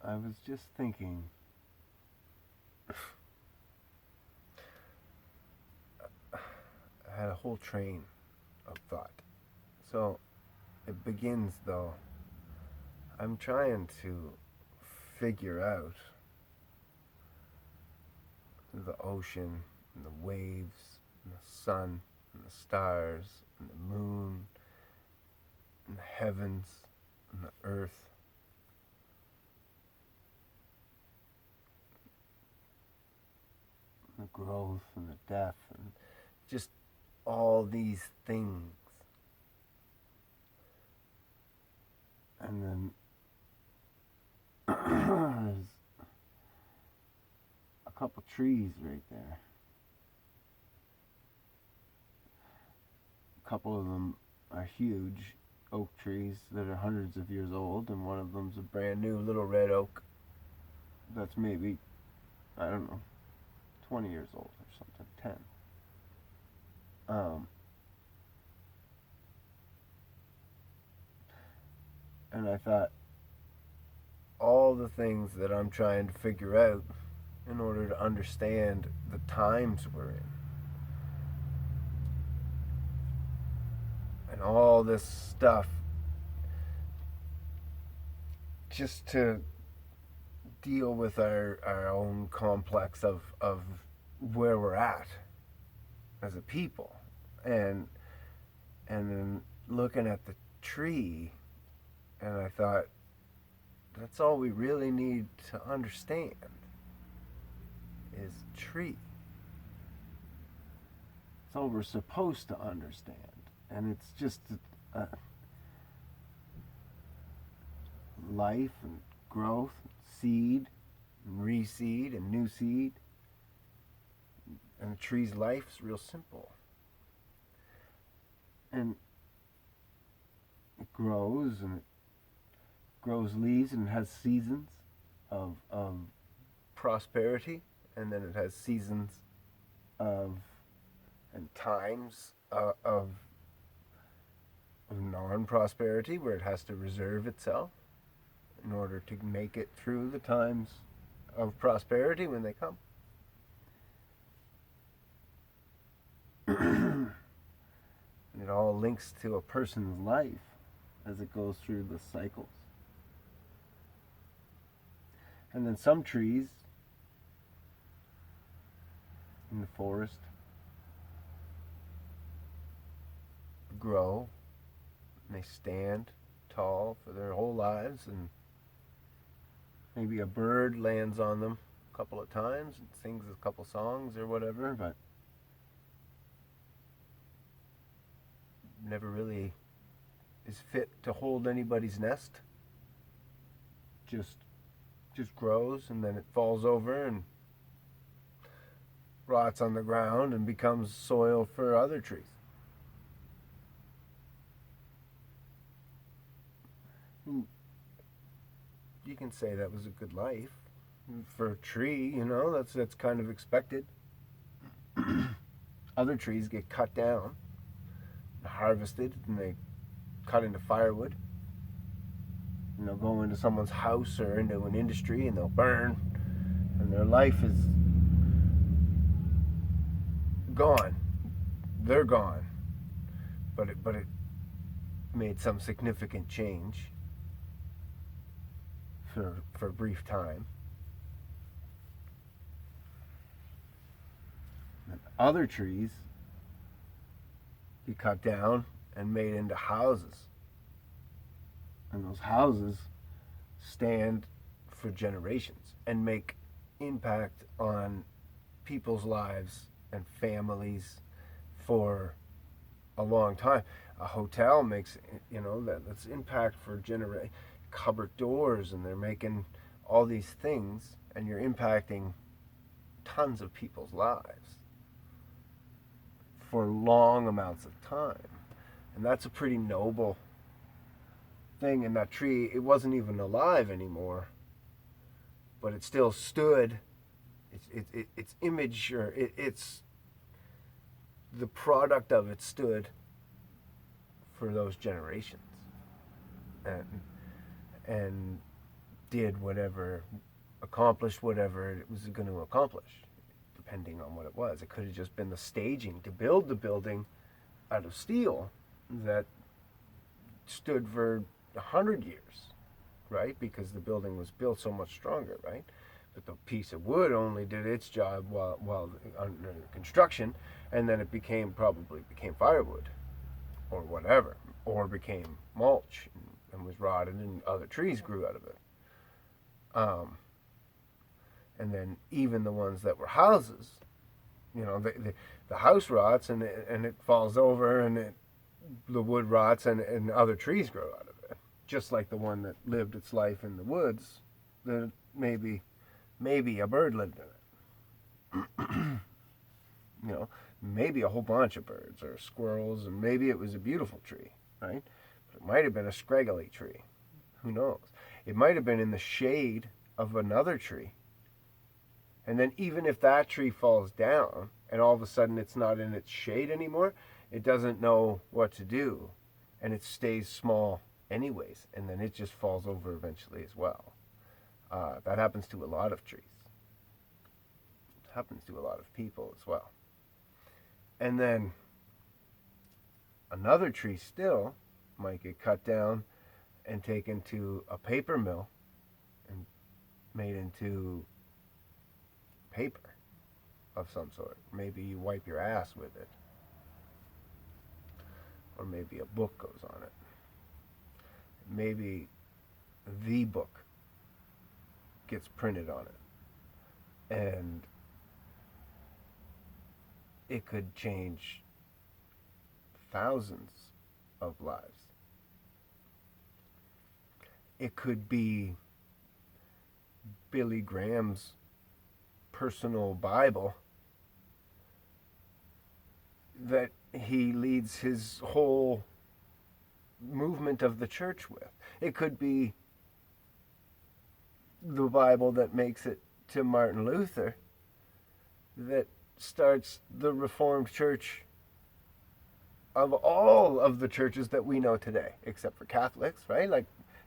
I was just thinking, I had a whole train of thought. So it begins though. I'm trying to figure out the ocean and the waves and the sun and the stars and the moon and the heavens and the earth, the growth and the death, and just all these things. And then there's a couple trees right there. A couple of them are huge oak trees that are hundreds of years old, and one of them's a brand new little red oak that's maybe, I don't know, 20 years old or something, 10. Um, and I thought, all the things that I'm trying to figure out in order to understand the times we're in, and all this stuff just to deal with our own complex of where we're at as a people, and then looking at the tree, and I thought, that's all we really need to understand is tree. It's all we're supposed to understand, and it's just life and growth, and seed and reseed and new seed, and a tree's life is real simple. And it grows and it grows leaves and it has seasons of prosperity, and then it has seasons of and times of non-prosperity where it has to reserve itself in order to make it through the times of prosperity when they come. And it all links to a person's life as it goes through the cycles. And then some trees in the forest grow and they stand tall for their whole lives, and maybe a bird lands on them a couple of times and sings a couple songs or whatever, but never really is fit to hold anybody's nest. Just grows, and then it falls over and rots on the ground and becomes soil for other trees. You can say that was a good life for a tree, that's kind of expected. Other trees get cut down, harvested, and they cut into firewood. And they'll go into someone's house or into an industry and they'll burn, and their life is gone. They're gone. But it made some significant change for a brief time. And other trees get cut down and made into houses. And those houses stand for generations and make impact on people's lives and families for a long time. A hotel makes, that's impact for cupboard doors, and they're making all these things, and you're impacting tons of people's lives for long amounts of time. And that's a pretty noble thing. And that tree, it wasn't even alive anymore, but it still stood. Its image, or it's the product of it, stood for those generations. And did whatever, accomplished whatever it was going to accomplish, depending on what it was. It could have just been the staging to build the building out of steel that stood for 100 years, right? Because the building was built so much stronger, right? But the piece of wood only did its job while under construction, and then it probably became firewood or whatever, or became mulch and was rotted, and other trees grew out of it. And then even the ones that were houses, the house rots and it falls over, and the wood rots, and other trees grow out of it. Just like the one that lived its life in the woods, that maybe a bird lived in it. Maybe a whole bunch of birds or squirrels, and maybe it was a beautiful tree, right? But it might have been a scraggly tree. Who knows? It might have been in the shade of another tree. And then even if that tree falls down and all of a sudden it's not in its shade anymore, it doesn't know what to do, and it stays small anyways, and then it just falls over eventually as well. That happens to a lot of trees. It happens to a lot of people as well. And then another tree still might get cut down and taken to a paper mill and made into paper of some sort. Maybe you wipe your ass with it. Or maybe a book goes on it. Maybe the book gets printed on it. And it could change thousands of lives. It could be Billy Graham's personal Bible that he leads his whole movement of the church with. It could be the Bible that makes it to Martin Luther, that starts the Reformed Church of all of the churches that we know today, except for Catholics, right? Like,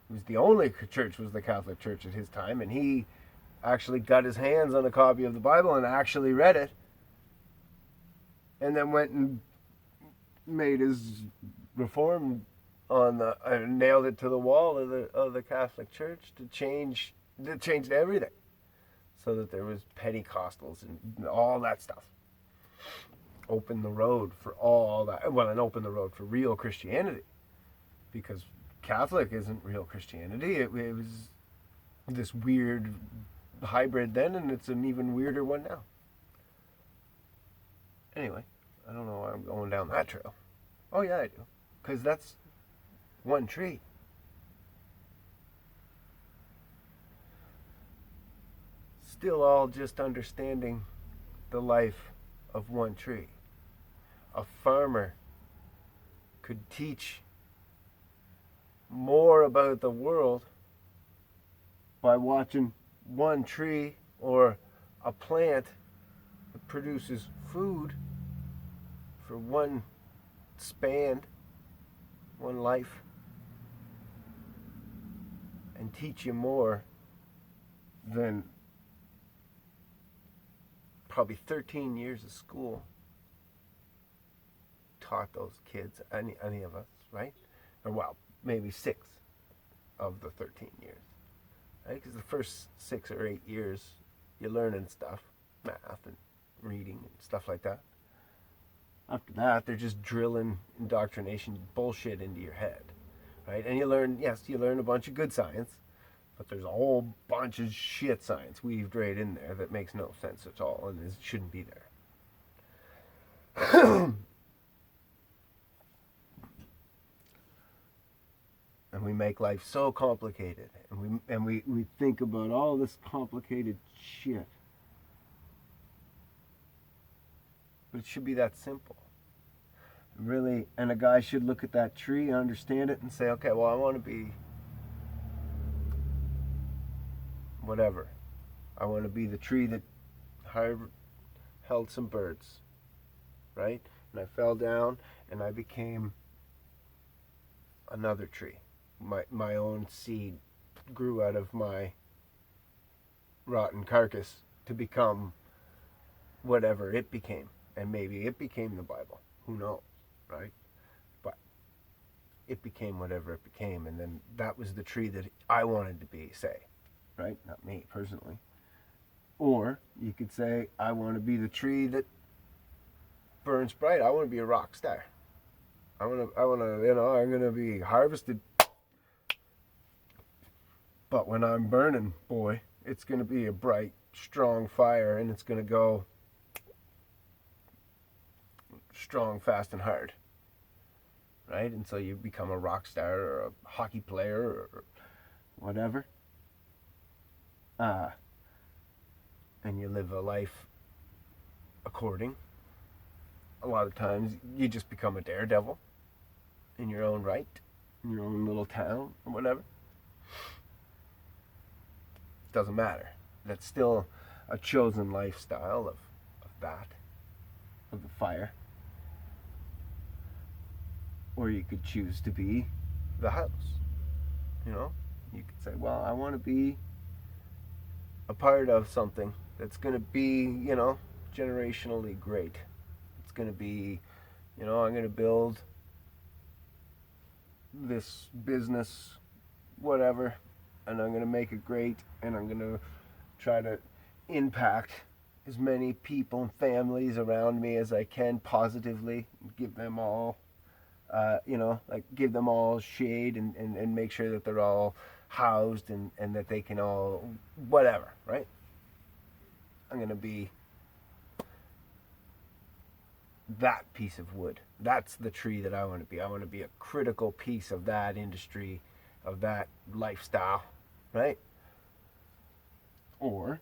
it was the only church was the Catholic Church at his time, and he actually got his hands on a copy of the Bible and actually read it, and then went and made his reform on the nailed it to the wall of the Catholic Church to changed everything, so that there was Pentecostals and all that stuff. Opened the road for all that, well, and opened the road for real Christianity, because Catholic isn't real Christianity. It was this weird hybrid then, and it's an even weirder one now. Anyway, I don't know why I'm going down that trail. Oh yeah, I do. Because that's one tree. Still all just understanding the life of one tree. A farmer could teach more about the world by watching one tree or a plant that produces food for one span, one life, and teach you more than probably 13 years of school taught those kids, any of us, right? Or, well, maybe 6 of the 13 years, right? Because the first 6 or 8 years, you're learning stuff, math and reading and stuff like that. After that, they're just drilling indoctrination bullshit into your head, right? And you learn a bunch of good science, but there's a whole bunch of shit science weaved right in there that makes no sense at all, and it shouldn't be there. And we make life so complicated, and we think about all this complicated shit. But it should be that simple. Really, and a guy should look at that tree and understand it and say, okay, well, I want to be whatever. I want to be the tree that held some birds, right? And I fell down and I became another tree, my own seed grew out of my rotten carcass to become whatever it became. And maybe it became the Bible. Who knows, right? But it became whatever it became. And then that was the tree that I wanted to be, say. Right? Not me, personally. Or you could say, I want to be the tree that burns bright. I want to be a rock star. I want to, I'm going to be harvested. But when I'm burning, boy, it's going to be a bright, strong fire, and it's going to go strong, fast, and hard. Right? And so you become a rock star or a hockey player or whatever. And you live a life according. A lot of times you just become a daredevil in your own right, in your own little town or whatever. Doesn't matter. That's still a chosen lifestyle of that, of the fire. Or you could choose to be the house. You know, you could say, well, I want to be a part of something that's going to be, generationally great. It's going to be, I'm going to build this business, whatever, and I'm going to make it great, and I'm going to try to impact as many people and families around me as I can positively, give them all, give them all shade and make sure that they're all housed and that they can all, whatever, right? I'm going to be that piece of wood. That's the tree that I want to be. I want to be a critical piece of that industry, of that lifestyle, right? Or,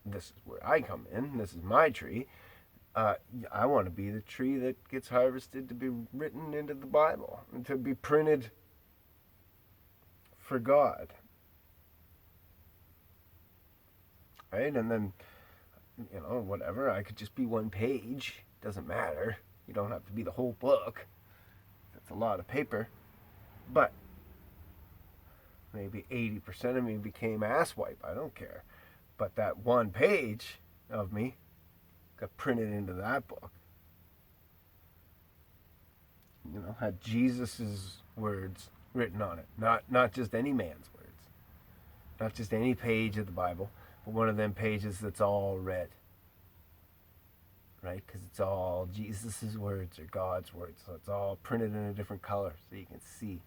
this is where I come in, this is my tree. I want to be the tree that gets harvested to be written into the Bible and to be printed for God. Right? And then, whatever, I could just be one page. Doesn't matter. You don't have to be the whole book. That's a lot of paper. But maybe 80% of me became asswipe. I don't care. But that one page of me got printed into that book. Had Jesus's words written on it. Not just any man's words. Not just any page of the Bible, but one of them pages that's all red. Right? Because it's all Jesus's words or God's words. So it's all printed in a different color so you can see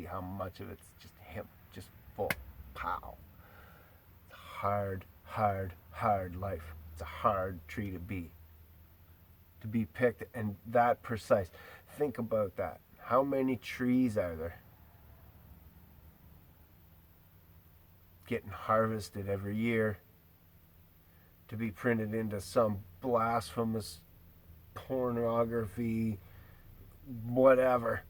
how much of it's just him. Just full. Pow. It's a hard, hard, hard life. It's a hard tree to be picked and that precise. Think about that. How many trees are there getting harvested every year to be printed into some blasphemous pornography, whatever?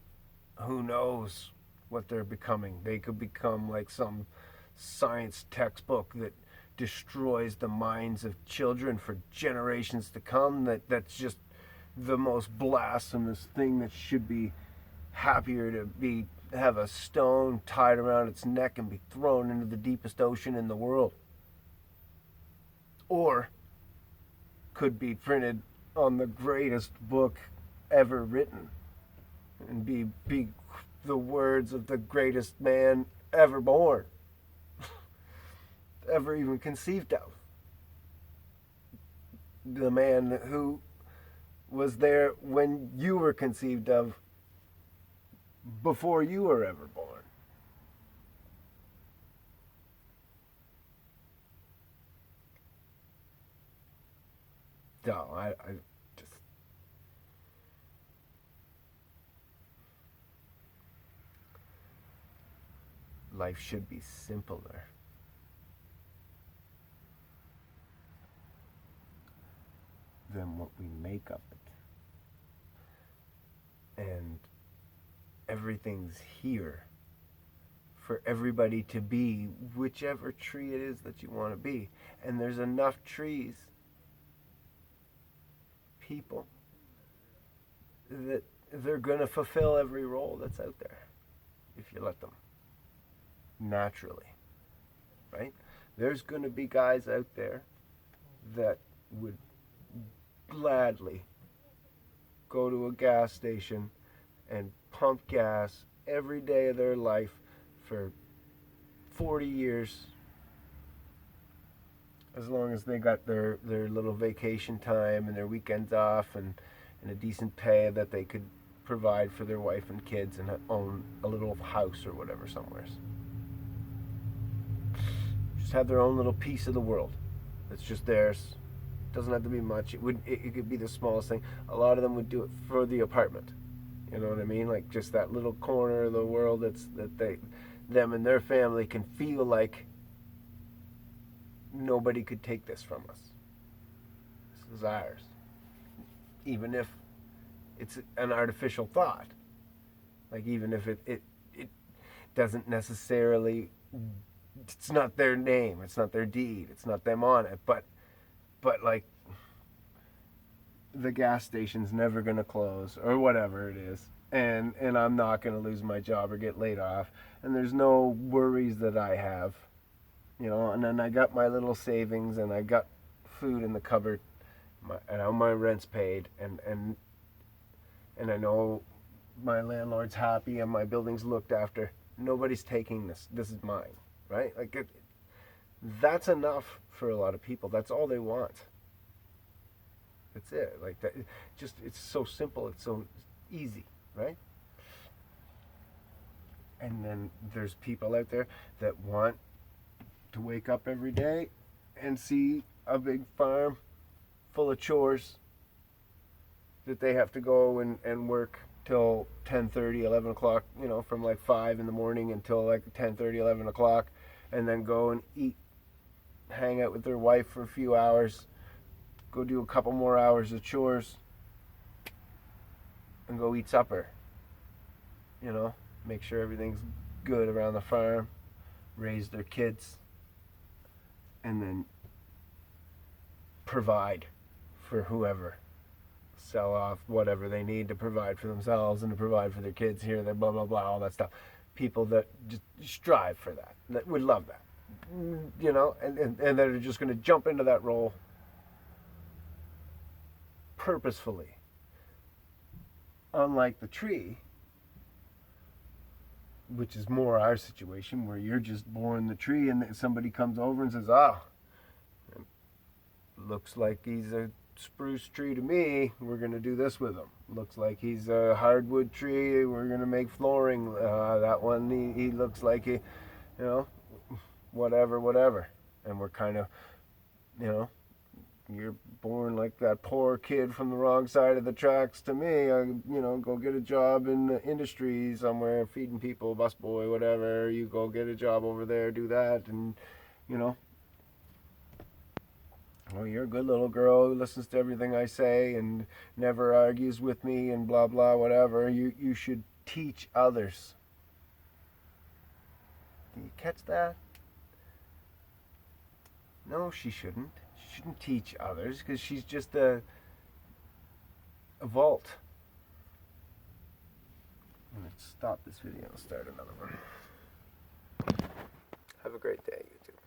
Who knows what they're becoming? They could become like some science textbook that destroys the minds of children for generations to come. That's just the most blasphemous thing that should be happier to have a stone tied around its neck and be thrown into the deepest ocean in the world. Or could be printed on the greatest book ever written and be the words of the greatest man ever born, ever even conceived of. The man who was there when you were conceived of, before you were ever born. No, I just... Life should be simpler. Than what we make of it. And everything's here for everybody to be whichever tree it is that you want to be. And there's enough trees, people, that they're going to fulfill every role that's out there if you let them. naturally, right? There's going to be guys out there that would gladly go to a gas station and pump gas every day of their life for 40 years, as long as they got their little vacation time and their weekends off, and a decent pay that they could provide for their wife and kids and own a little house or whatever somewhere. Just have their own little piece of the world that's just theirs. Doesn't have to be much. It could be the smallest thing. A lot of them would do it for the apartment. You know what I mean? Like just that little corner of the world them and their family can feel like nobody could take this from us. This is ours. Even if it's an artificial thought. Like even if it doesn't necessarily, it's not their name, it's not their deed, it's not them on it, but like the gas station's never going to close or whatever it is, and I'm not going to lose my job or get laid off, and there's no worries that I have, you know, and then I got my little savings and I got food in the cupboard, and all my rent's paid, and I know my landlord's happy and my building's looked after. Nobody's taking this. This is mine, right? Like that's enough for a lot of people. That's all they want. That's it. Like that. Just it's so simple. It's so easy, right? And then there's people out there that want to wake up every day and see a big farm full of chores that they have to go and work till 10:30, 11 o'clock, you know, from like 5 in the morning until like 10:30, 11 o'clock, and then go and eat, hang out with their wife for a few hours, go do a couple more hours of chores, and go eat supper. You know, make sure everything's good around the farm, raise their kids, and then provide for whoever. Sell off whatever they need to provide for themselves and to provide for their kids here, there, blah, blah, blah, all that stuff. People that just strive for that would love that, you know, and that are just going to jump into that role purposefully. Unlike the tree, which is more our situation, where you're just born the tree and somebody comes over and says, looks like he's a spruce tree to me, we're going to do this with him. Looks like he's a hardwood tree, we're going to make flooring. That one, he looks like he, you know, whatever. And we're kind of, you know, you're born like that poor kid from the wrong side of the tracks to me. You know, go get a job in the industry somewhere, feeding people, busboy, whatever. You go get a job over there, do that, and, you know, oh, you're a good little girl who listens to everything I say and never argues with me and blah, blah, whatever. You should teach others. Do you catch that? No, she shouldn't. She shouldn't teach others because she's just a vault. I'm going to stop this video and start another one. Have a great day, YouTube.